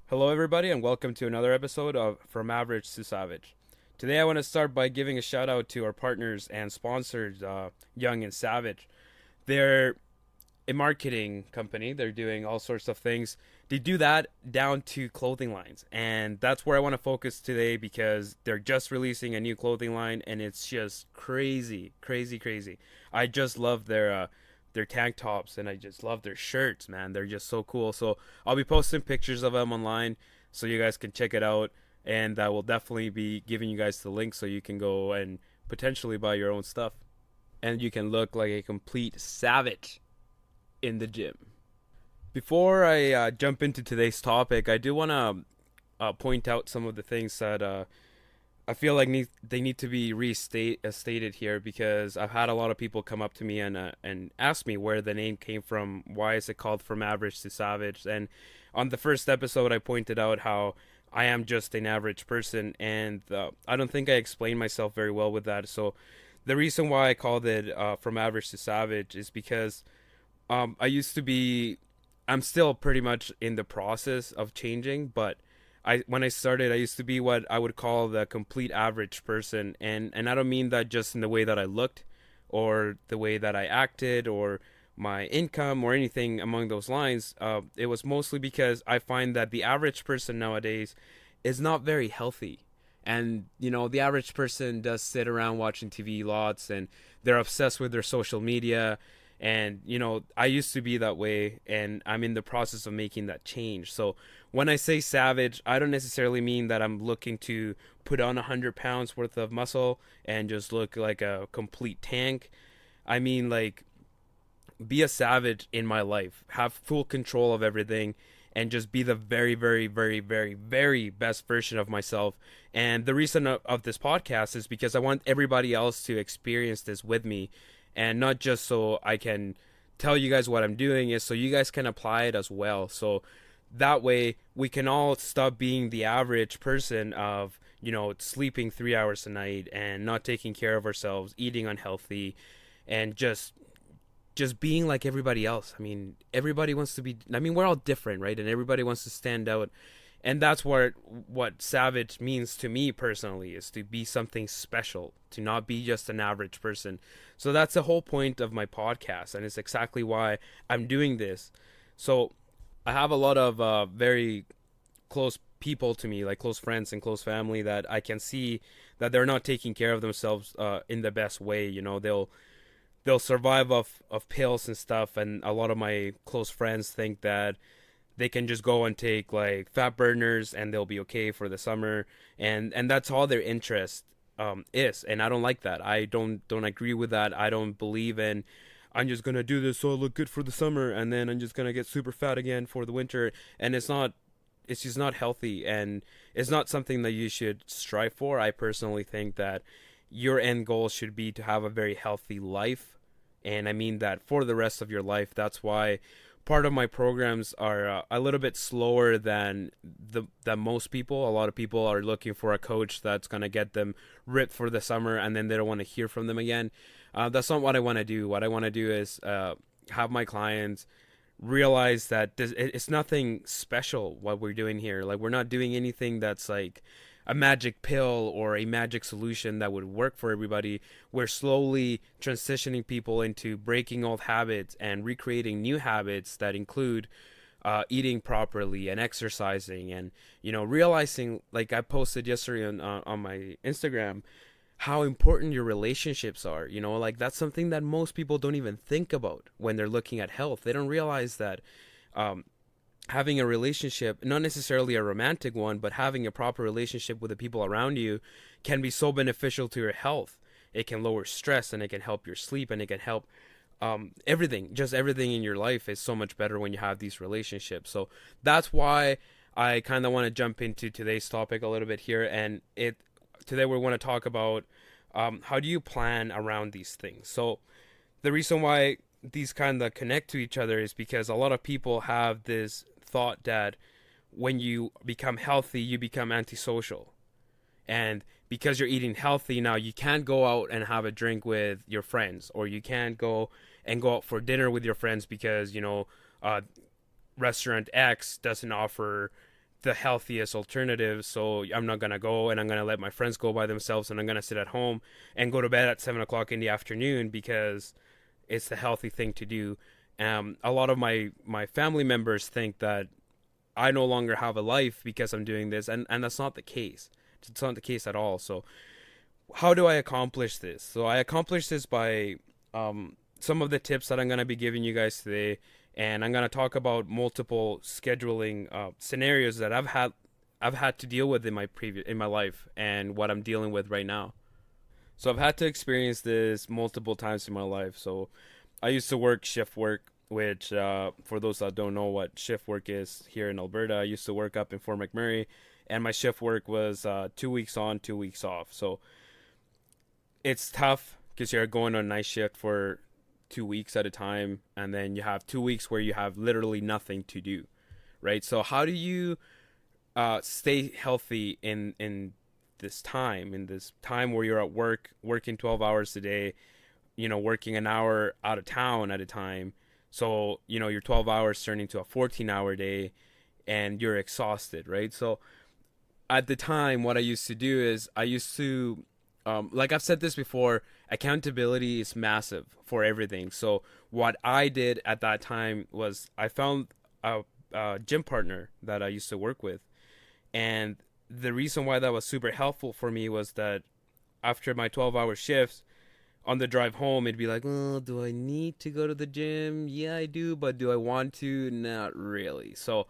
Hello, everybody, and welcome to another episode of From Average to Savage. Today, I want to start by giving a shout out to our partners and sponsors, Young and Savage. They're a marketing company, they're doing all sorts of things. They do that down to clothing lines, and that's where I want to focus today because they're just releasing a new clothing line, and it's just crazy, crazy, crazy. I just love their tank tops, and I just love their shirts, man. They're just so cool. So I'll be posting pictures of them online so you guys can check it out, and I will definitely be giving you guys the link so you can go and potentially buy your own stuff, and you can look like a complete savage in the gym. Before I jump into today's topic, I do want to point out some of the things that I feel like they need to be stated here because I've had a lot of people come up to me and ask me where the name came from. Why is it called From Average to Savage? And on the first episode, I pointed out how I am just an average person, and I don't think I explained myself very well with that. So the reason why I called it From Average to Savage is because I used to be. I'm still pretty much in the process of changing, but when I started, I used to be what I would call the complete average person, and I don't mean that just in the way that I looked, or the way that I acted, or my income, or anything among those lines. It was mostly because I find that the average person nowadays is not very healthy. And the average person does sit around watching TV lots, and they're obsessed with their social media, and I used to be that way, and I'm in the process of making that change. So when I say savage, I don't necessarily mean that I'm looking to put on 100 pounds worth of muscle and just look like a complete tank. I mean, like, be a savage in my life, have full control of everything, and just be the very, very, very, very, very best version of myself. And the reason of this podcast is because I want everybody else to experience this with me, and not just so I can tell you guys what I'm doing, is so you guys can apply it as well. So that way we can all stop being the average person of sleeping 3 hours a night and not taking care of ourselves, eating unhealthy, and just being like everybody else. I mean, everybody wants to be. I mean, we're all different, right? And everybody wants to stand out. And that's what savage means to me personally, is to be something special, to not be just an average person. So that's the whole point of my podcast, and it's exactly why I'm doing this. So I have a lot of very close people to me, like close friends and close family, that I can see that they're not taking care of themselves in the best way. They'll survive of pills and stuff, and a lot of my close friends think that they can just go and take like fat burners and they'll be okay for the summer, and that's all their interest is. And I don't like that. I don't agree with that. I don't believe in, I'm just gonna do this so I look good for the summer, and then I'm just gonna get super fat again for the winter. And it's just not healthy, and it's not something that you should strive for. I personally think that your end goal should be to have a very healthy life, and I mean that for the rest of your life. That's why part of my programs are a little bit slower than most people. A lot of people are looking for a coach that's going to get them ripped for the summer, and then they don't want to hear from them again. That's not what I want to do. What I want to do is have my clients realize that it's nothing special what we're doing here. Like, we're not doing anything that's like a magic pill or a magic solution that would work for everybody. We're slowly transitioning people into breaking old habits and recreating new habits that include eating properly and exercising, and realizing, like I posted yesterday on my Instagram, how important your relationships are. Like, that's something that most people don't even think about when they're looking at health. They don't realize that having a relationship, not necessarily a romantic one, but having a proper relationship with the people around you, can be so beneficial to your health. It can lower stress, and it can help your sleep, and it can help everything. Just everything in your life is so much better when you have these relationships. So that's why I kind of want to jump into today's topic a little bit here. And today we want to talk about how do you plan around these things. So the reason why these kind of connect to each other is because a lot of people have this thought that when you become healthy, you become antisocial. And because you're eating healthy now, you can't go out and have a drink with your friends, or you can't go out for dinner with your friends because, restaurant X doesn't offer the healthiest alternative. So I'm not gonna go, and I'm gonna let my friends go by themselves, and I'm gonna sit at home and go to bed at 7 o'clock in the afternoon because it's the healthy thing to do. A lot of my family members think that I no longer have a life because I'm doing this, and that's not the case. It's not the case at all. So how do I accomplish this? So I accomplish this by some of the tips that I'm going to be giving you guys today, and I'm going to talk about multiple scheduling scenarios that I've had to deal with in my life and what I'm dealing with right now. So I've had to experience this multiple times in my life. So I used to work shift work, which for those that don't know what shift work is here in Alberta, I used to work up in Fort McMurray, and my shift work was 2 weeks on, 2 weeks off. So it's tough because you're going on night shift for 2 weeks at a time, and then you have 2 weeks where you have literally nothing to do, right? So how do you stay healthy in this time where you're at work, working 12 hours a day, working an hour out of town at a time? So, your 12 hours turn into a 14-hour day and you're exhausted, right? So at the time, what I used to do is I used to, like I've said this before, accountability is massive for everything. So what I did at that time was I found a gym partner that I used to work with. And the reason why that was super helpful for me was that after my 12-hour shifts, on the drive home, it'd be like, oh, do I need to go to the gym? Yeah, I do, but do I want to? Not really. So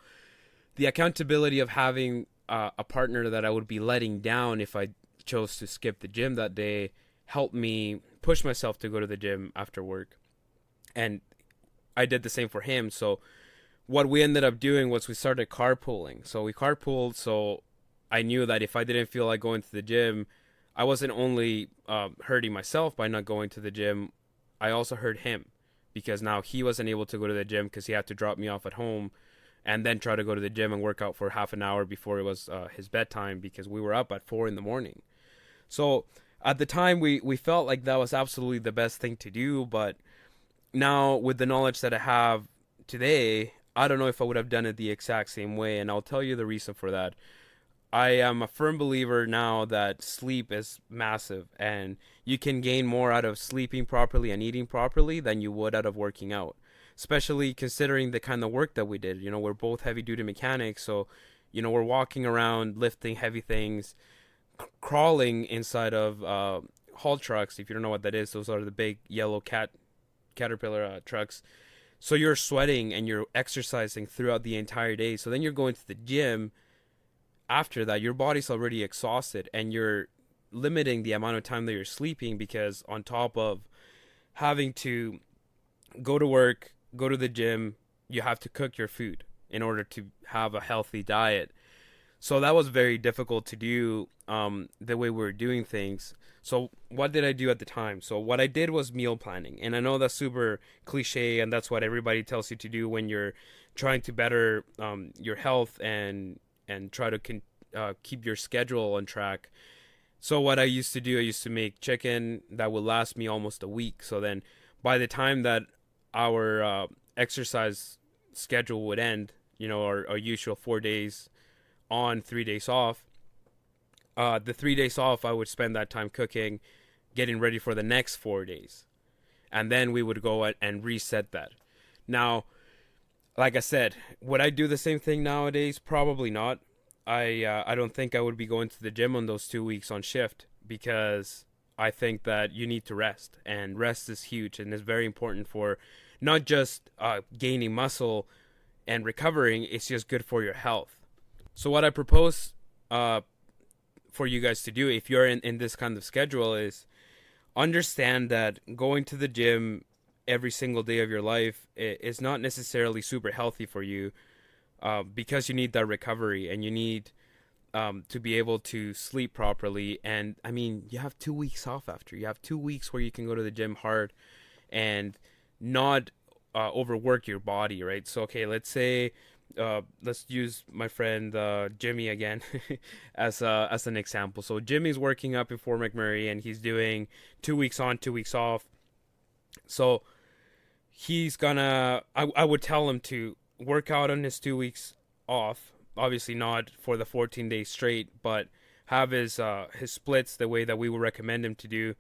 the accountability of having a partner that I would be letting down if I chose to skip the gym that day helped me push myself to go to the gym after work. And I did the same for him. So what we ended up doing was we started carpooling. So we carpooled, so I knew that if I didn't feel like going to the gym, I wasn't only hurting myself by not going to the gym, I also hurt him because now he wasn't able to go to the gym because he had to drop me off at home and then try to go to the gym and work out for half an hour before it was his bedtime because we were up at 4 in the morning. So at the time, we felt like that was absolutely the best thing to do. But now with the knowledge that I have today, I don't know if I would have done it the exact same way. And I'll tell you the reason for that. I am a firm believer now that sleep is massive, and you can gain more out of sleeping properly and eating properly than you would out of working out, especially considering the kind of work that we did. We're both heavy duty mechanics, so we're walking around lifting heavy things, crawling inside of haul trucks. If you don't know what that is, those are the big yellow caterpillar trucks. So you're sweating and you're exercising throughout the entire day. So then you're going to the gym. After that, your body's already exhausted and you're limiting the amount of time that you're sleeping because on top of having to go to work, go to the gym, you have to cook your food in order to have a healthy diet. So that was very difficult to do the way we were doing things. So what did I do at the time? So what I did was meal planning. And I know that's super cliche and that's what everybody tells you to do when you're trying to better your health and try to keep your schedule on track. So what I used to do, I used to make chicken that would last me almost a week. So then by the time that our exercise schedule would end, our usual 4 days on, 3 days off, the 3 days off, I would spend that time cooking, getting ready for the next 4 days. And then we would go and reset that. Now, like I said, would I do the same thing nowadays? Probably not. I don't think I would be going to the gym on those 2 weeks on shift because I think that you need to rest, and rest is huge and is very important for not just gaining muscle and recovering. It's just good for your health. So what I propose for you guys to do if you're in this kind of schedule is understand that going to the gym every single day of your life is not necessarily super healthy for you because you need that recovery and you need to be able to sleep properly. And I mean, you have 2 weeks off after. You have 2 weeks where you can go to the gym hard and not overwork your body, right? So, okay, let's say, let's use my friend Jimmy again as an example. So Jimmy's working up in Fort McMurray and he's doing 2 weeks on, 2 weeks off. So he's gonna, I would tell him to work out on his 2 weeks off, obviously not for the 14 days straight, but have his splits the way that we would recommend him to do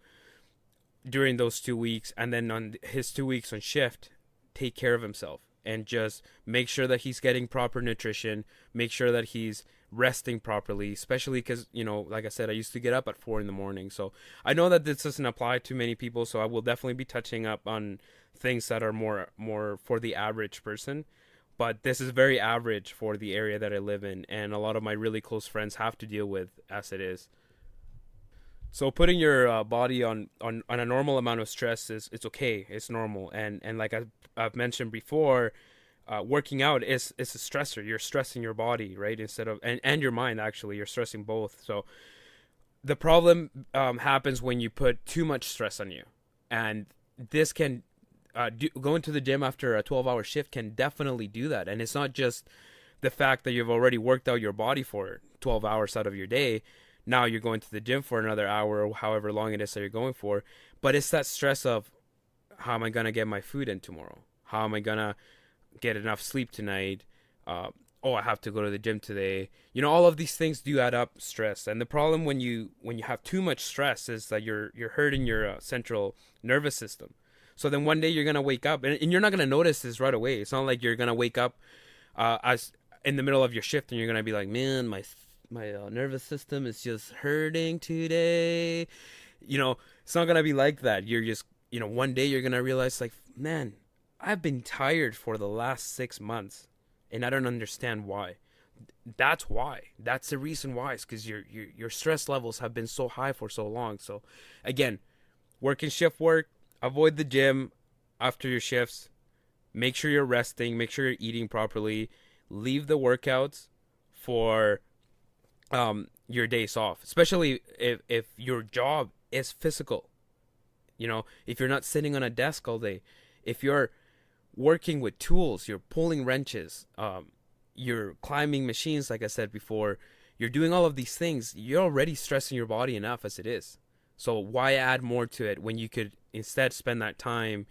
during those 2 weeks, and then on his 2 weeks on shift, take care of himself and just make sure that he's getting proper nutrition, make sure that he's resting properly, especially because, like I said, I used to get up at 4 in the morning. So I know that this doesn't apply to many people, so I will definitely be touching up on things that are more for the average person. But this is very average for the area that I live in, and a lot of my really close friends have to deal with as it is. So putting your body on a normal amount of stress it's okay, it's normal, and like I've mentioned before, working out is a stressor. You're stressing your body, right? Instead of and your mind, actually, you're stressing both. So the problem happens when you put too much stress on you, and this can going to the gym after a 12-hour shift can definitely do that. And it's not just the fact that you've already worked out your body for 12 hours out of your day. Now you're going to the gym for another hour or however long it is that you're going for. But it's that stress of, how am I going to get my food in tomorrow? How am I going to get enough sleep tonight? I have to go to the gym today. All of these things do add up stress. And the problem when you have too much stress is that you're hurting your central nervous system. So then one day you're going to wake up, and you're not going to notice this right away. It's not like you're going to wake up as in the middle of your shift and you're going to be like, man, my nervous system is just hurting today. It's not going to be like that. You're just, one day you're going to realize, like, man, I've been tired for the last 6 months and I don't understand why. That's why. That's the reason why. It's because your stress levels have been so high for so long. So again, working shift work, avoid the gym after your shifts. Make sure you're resting. Make sure you're eating properly. Leave the workouts for your days off, especially if your job is physical. If you're not sitting on a desk all day, if you're working with tools, you're pulling wrenches, you're climbing machines, like I said before, you're doing all of these things, you're already stressing your body enough as it is. So why add more to it when you could instead spend that time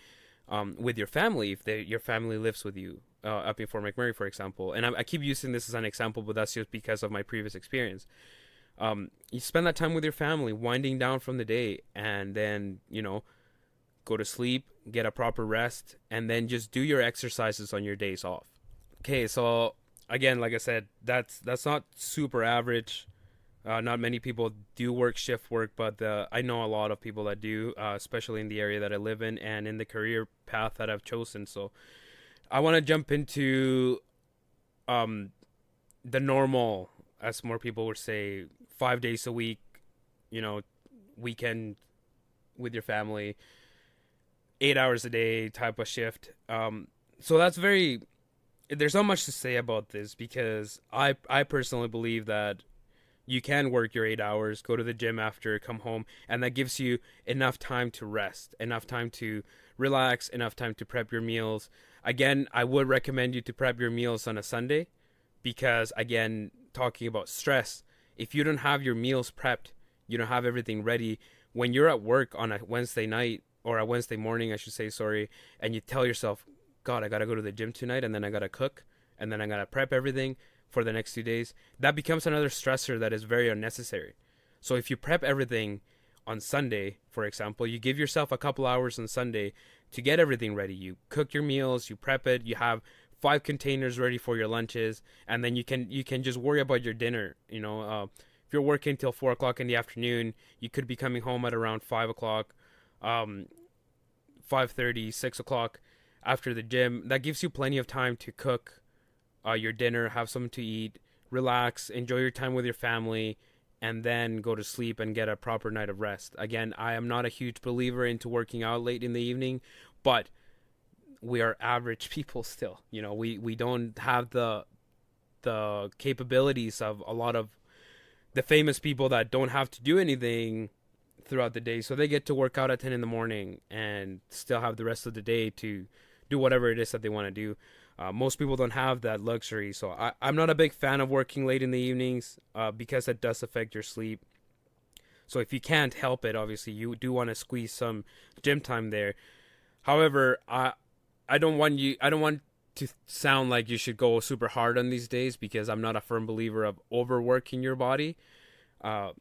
with your family, if your family lives with you up in Fort McMurray, for example. And I keep using this as an example, but that's just because of my previous experience. You spend that time with your family, winding down from the day, and then, go to sleep, get a proper rest, and then just do your exercises on your days off. Okay, so again, like I said, that's not super average. Not many people do work shift work, but I know a lot of people that do, especially in the area that I live in and in the career path that I've chosen. So I want to jump into the normal, as more people would say, 5 days a week, weekend with your family, 8 hours a day type of shift. So there's not much to say about this, because I personally believe that you can work your 8 hours, go to the gym after, come home, and that gives you enough time to rest, enough time to relax, enough time to prep your meals. Again, I would recommend you to prep your meals on a Sunday, because, again, talking about stress, if you don't have your meals prepped, you don't have everything ready, when you're at work on a Wednesday night, or a Wednesday morning, I should say, sorry, and you tell yourself, God, I got to go to the gym tonight, and then I got to cook, and then I got to prep everything for the next 2 days, that becomes another stressor that is very unnecessary. So if you prep everything on Sunday, for example, you give yourself a couple hours on Sunday to get everything ready. You cook your meals, you prep it, you have 5 containers ready for your lunches, and then you can just worry about your dinner. If you're working till 4 o'clock in the afternoon, you could be coming home at around 5 o'clock, 5:30, 6 o'clock after the gym. That gives you plenty of time to cook your dinner, have something to eat, relax, enjoy your time with your family, and then go to sleep and get a proper night of rest. Again, I am not a huge believer into working out late in the evening, but we are average people still. We don't have the capabilities of a lot of the famous people that don't have to do anything throughout the day, so they get to work out at 10 in the morning and still have the rest of the day to do whatever it is that they want to do. Most people don't have that luxury, so I'm not a big fan of working late in the evenings because it does affect your sleep. So if you can't help it, obviously you do want to squeeze some gym time there. However, I don't want to sound like you should go super hard on these days, because I'm not a firm believer of overworking your body.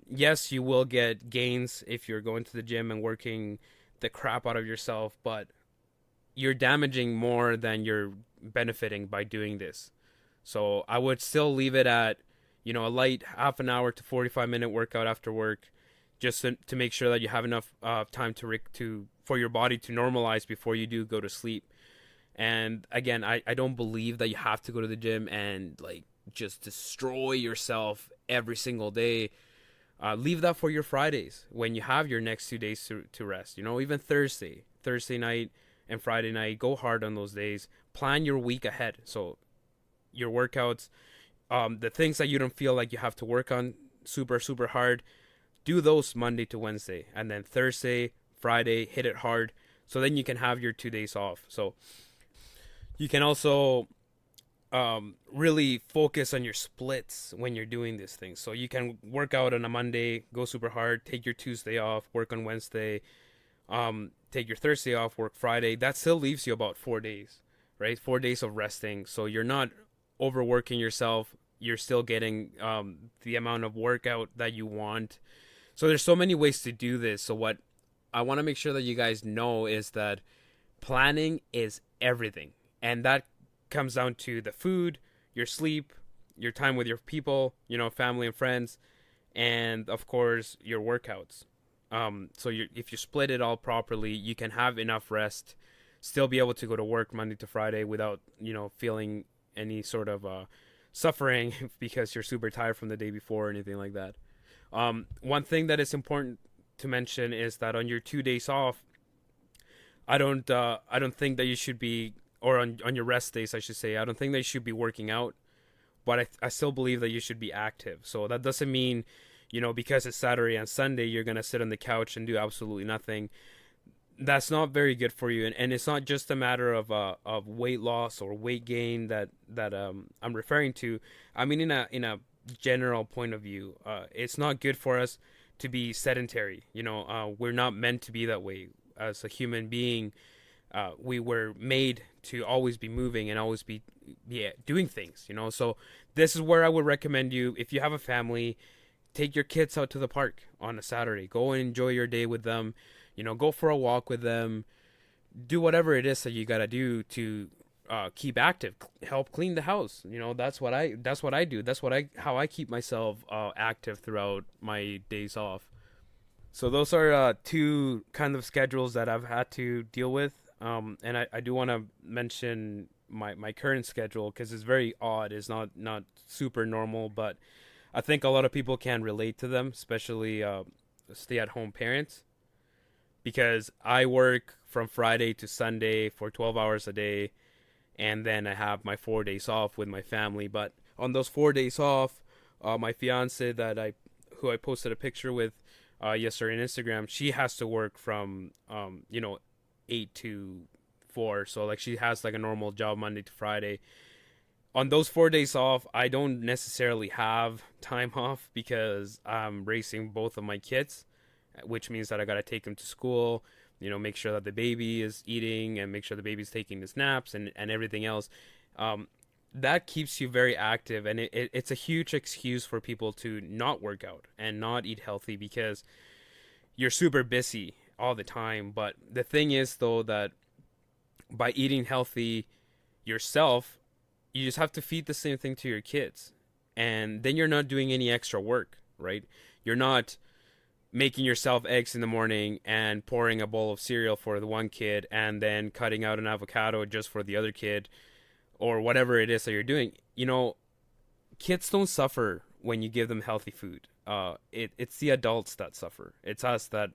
Yes, you will get gains if you're going to the gym and working the crap out of yourself, but you're damaging more than you're benefiting by doing this. So I would still leave it at, a light half an hour to 45-minute workout after work, just to make sure that you have enough time for your body to normalize before you do go to sleep. And again, I don't believe that you have to go to the gym and like just destroy yourself every single day. Leave that for your Fridays when you have your next 2 days to rest. Even Thursday night and Friday night, go hard on those days. Plan your week ahead. So your workouts, the things that you don't feel like you have to work on super, super hard, do those Monday to Wednesday. And then Thursday, Friday, hit it hard. So then you can have your 2 days off. So you can also really focus on your splits when you're doing these things. So you can work out on a Monday, go super hard, take your Tuesday off, work on Wednesday, take your Thursday off, work Friday. That still leaves you about 4 days, right? 4 days of resting. So you're not overworking yourself. You're still getting the amount of workout that you want. So there's so many ways to do this. So what I want to make sure that you guys know is that planning is everything. And that comes down to the food, your sleep, your time with your people, family and friends, and of course your workouts. So if you split it all properly, you can have enough rest, still be able to go to work Monday to Friday without, feeling any sort of suffering because you're super tired from the day before or anything like that. One thing that is important to mention is that on your 2 days off, I don't think that you should be, or on your rest days, I should say, I don't think that you should be working out, but I still believe that you should be active. So that doesn't mean, because it's Saturday and Sunday, you're going to sit on the couch and do absolutely nothing. That's not very good for you. And it's not just a matter of weight loss or weight gain that I'm referring to. I mean, in a general point of view, it's not good for us to be sedentary. We're not meant to be that way. As a human being, we were made to always be moving and always be doing things. So this is where I would recommend you, if you have a family, take your kids out to the park on a Saturday. Go and enjoy your day with them. Go for a walk with them. Do whatever it is that you gotta do to keep active. Help clean the house. That's what I do. That's how I keep myself active throughout my days off. So those are two kind of schedules that I've had to deal with. And I do want to mention my current schedule because it's very odd. It's not super normal, but I think a lot of people can relate to them, especially stay-at-home parents, because I work from Friday to Sunday for 12 hours a day, and then I have my 4 days off with my family. But on those 4 days off, my fiance who I posted a picture with yesterday on Instagram, she has to work from 8 to 4. So like she has like a normal job Monday to Friday. On those 4 days off, I don't necessarily have time off because I'm raising both of my kids, which means that I got to take them to school, make sure that the baby is eating and make sure the baby's taking his naps and everything else. That keeps you very active, and it's a huge excuse for people to not work out and not eat healthy because you're super busy all the time. But the thing is, though, that by eating healthy yourself, you just have to feed the same thing to your kids, and then you're not doing any extra work, right? You're not making yourself eggs in the morning and pouring a bowl of cereal for the one kid and then cutting out an avocado just for the other kid, or whatever it is that you're doing. Kids don't suffer when you give them healthy food. It's the adults that suffer. It's us that,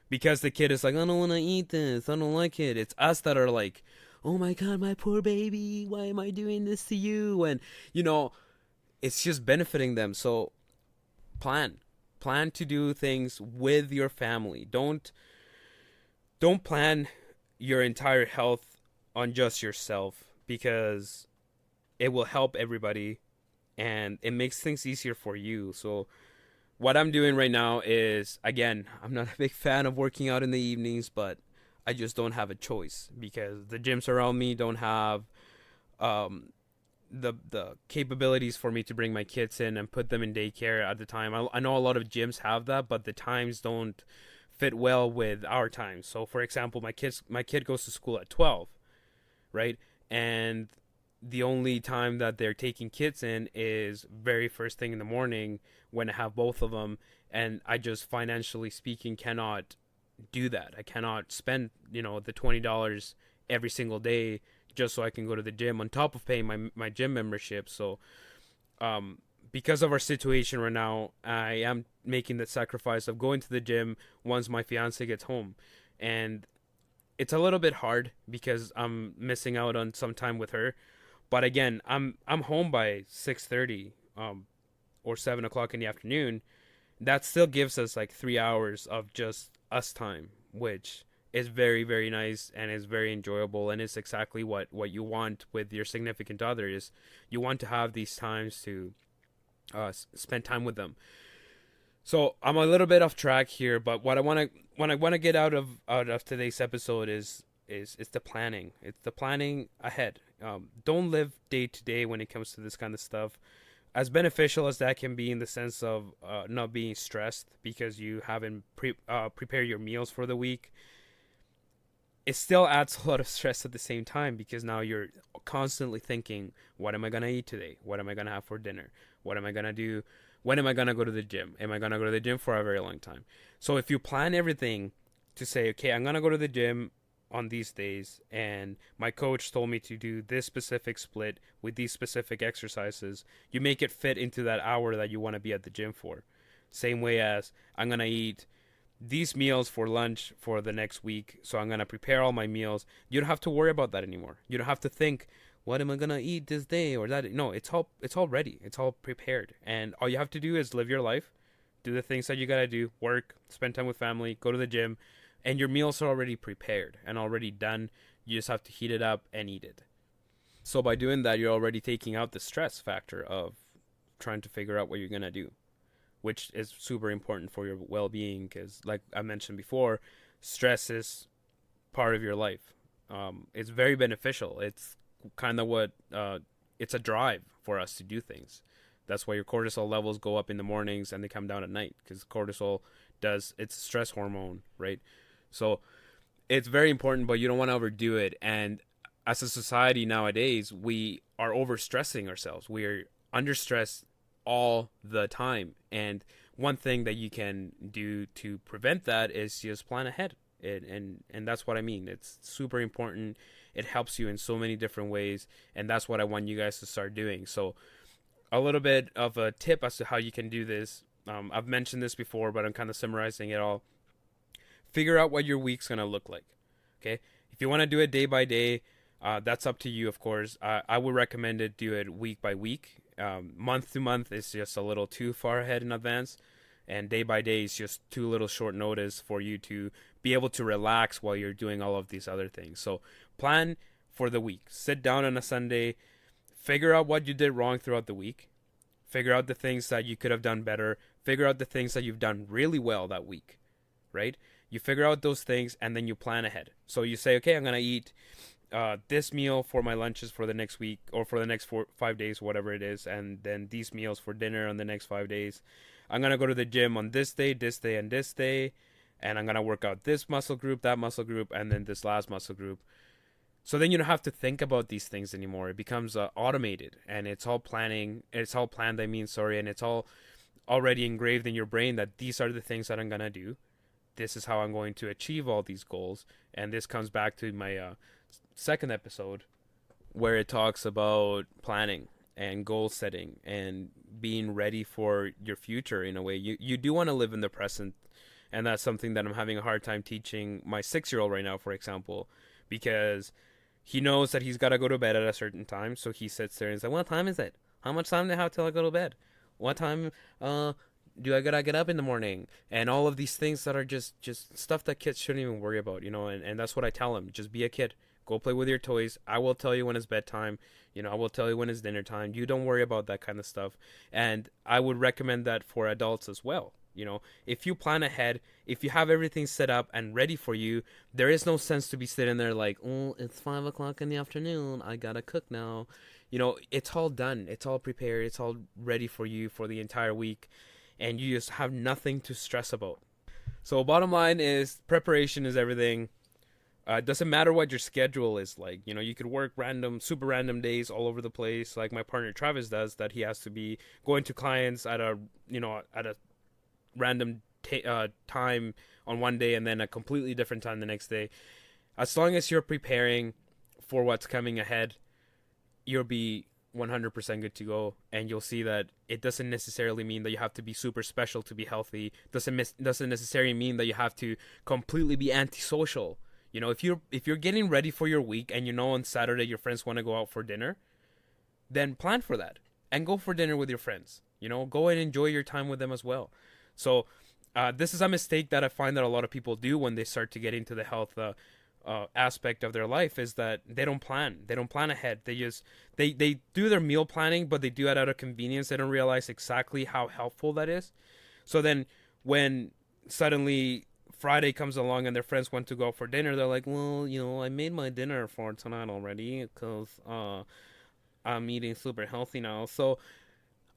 because the kid is like, I don't want to eat this, I don't like it. It's us that are like, oh my God, my poor baby, why am I doing this to you? And, it's just benefiting them. So plan to do things with your family. Don't plan your entire health on just yourself, because it will help everybody and it makes things easier for you. So what I'm doing right now is, again, I'm not a big fan of working out in the evenings, but I just don't have a choice because the gyms around me don't have um, the capabilities for me to bring my kids in and put them in daycare at the time. I know a lot of gyms have that, but the times don't fit well with our times. So, for example, my kid goes to school at 12, right? And the only time that they're taking kids in is very first thing in the morning when I have both of them, and I just financially speaking cannot do that. I cannot spend, the $20 every single day just so I can go to the gym on top of paying my gym membership. So because of our situation right now, I am making the sacrifice of going to the gym once my fiance gets home. And it's a little bit hard because I'm missing out on some time with her. But again, I'm home by 6:30 or 7 o'clock in the afternoon. That still gives us like 3 hours of just us time, which is very, very nice and is very enjoyable, and is exactly what you want with your significant other. Is you want to have these times to spend time with them. So I'm a little bit off track here, but what I want to get out of today's episode is the planning. It's the planning ahead. Don't live day to day when it comes to this kind of stuff. As beneficial as that can be in the sense of not being stressed because you haven't prepared your meals for the week, it still adds a lot of stress at the same time because now you're constantly thinking, what am I going to eat today? What am I going to have for dinner? What am I going to do? When am I going to go to the gym? Am I going to go to the gym for a very long time? So if you plan everything to say, okay, I'm going to go to the gym on these days, and my coach told me to do this specific split with these specific exercises, you make it fit into that hour that you want to be at the gym for. Same way as I'm going to eat these meals for lunch for the next week, so I'm going to prepare all my meals. You don't have to worry about that anymore. You don't have to think, what am I going to eat this day or that? No, it's all ready. It's all prepared. And all you have to do is live your life, do the things that you got to do, work, spend time with family, go to the gym, and your meals are already prepared and already done. You just have to heat it up and eat it. So by doing that, you're already taking out the stress factor of trying to figure out what you're going to do, which is super important for your well-being because, like I mentioned before, stress is part of your life. It's very beneficial. It's kind of what it's a drive for us to do things. That's why your cortisol levels go up in the mornings and they come down at night, because cortisol it's a stress hormone, right? So it's very important, but you don't want to overdo it. And as a society nowadays, we are overstressing ourselves. We are under stress all the time. And one thing that you can do to prevent that is just plan ahead. And that's what I mean. It's super important. It helps you in so many different ways. And that's what I want you guys to start doing. So a little bit of a tip as to how you can do this. I've mentioned this before, but I'm kind of summarizing it all. Figure out what your week's going to look like. Okay? If you want to do it day by day, that's up to you, of course. I would recommend it do it week by week. Month to month is just a little too far ahead in advance. And day by day is just too little short notice for you to be able to relax while you're doing all of these other things. So plan for the week. Sit down on a Sunday. Figure out what you did wrong throughout the week. Figure out the things that you could have done better. Figure out the things that you've done really well that week, right? You figure out those things and then you plan ahead. So you say, okay, I'm going to eat this meal for my lunches for the next week or for the next 5 days, whatever it is. And then these meals for dinner on the next 5 days. I'm going to go to the gym on this day, and this day. And I'm going to work out this muscle group, that muscle group, and then this last muscle group. So then you don't have to think about these things anymore. It becomes automated, and it's all planning. It's all planned, and it's all already engraved in your brain that these are the things that I'm going to do. This is how I'm going to achieve all these goals. And this comes back to my second episode where it talks about planning and goal setting and being ready for your future in a way. You do want to live in the present, and that's something that I'm having a hard time teaching my 6-year-old right now, for example, because he knows that he's got to go to bed at a certain time, so he sits there and says, what time is it? How much time do I have till I go to bed? What time do I gotta get up in the morning? And all of these things that are just stuff that kids shouldn't even worry about, and that's what I tell him. Just be a kid. Go play with your toys. I will tell you when it's bedtime. I will tell you when it's dinner time. You don't worry about that kind of stuff. And I would recommend that for adults as well. If you plan ahead, if you have everything set up and ready for you, there is no sense to be sitting there like, oh, it's 5 o'clock in the afternoon, I gotta cook now. It's all done, it's all prepared, it's all ready for you for the entire week, and you just have nothing to stress about. So bottom line is, preparation is everything. It doesn't matter what your schedule is like. You could work super random days all over the place, like my partner Travis does, that he has to be going to clients at a random time on one day and then a completely different time the next day. As long as you're preparing for what's coming ahead, you'll be 100% good to go, and you'll see that it doesn't necessarily mean that you have to be super special to be healthy. Doesn't necessarily mean that you have to completely be antisocial. If you're getting ready for your week and on Saturday your friends want to go out for dinner, then plan for that and go for dinner with your friends. Go and enjoy your time with them as well. So this is a mistake that I find that a lot of people do when they start to get into the health aspect of their life, is that they don't plan. They don't plan ahead. They do their meal planning, but they do it out of convenience. They don't realize exactly how helpful that is. So then when suddenly Friday comes along and their friends want to go for dinner, they're like, well, I made my dinner for tonight already because I'm eating super healthy now, so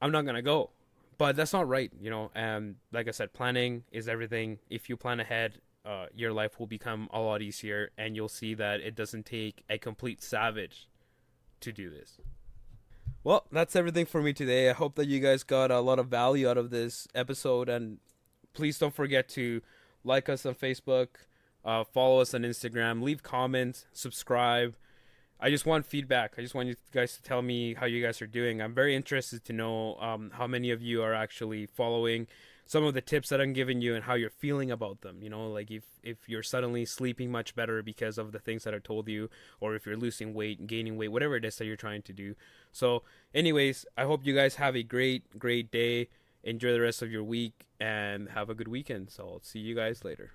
I'm not gonna go. But that's not right, and like I said, planning is everything. If you plan ahead, your life will become a lot easier, and you'll see that it doesn't take a complete savage to do this. Well, that's everything for me today. I hope that you guys got a lot of value out of this episode, and please don't forget to like us on Facebook, follow us on Instagram, leave comments, subscribe. I just want feedback. I just want you guys to tell me how you guys are doing. I'm very interested to know how many of you are actually following some of the tips that I'm giving you and how you're feeling about them. Like if you're suddenly sleeping much better because of the things that I told you, or if you're losing weight, gaining weight, whatever it is that you're trying to do. So anyways, I hope you guys have a great day. Enjoy the rest of your week and have a good weekend. So I'll see you guys later.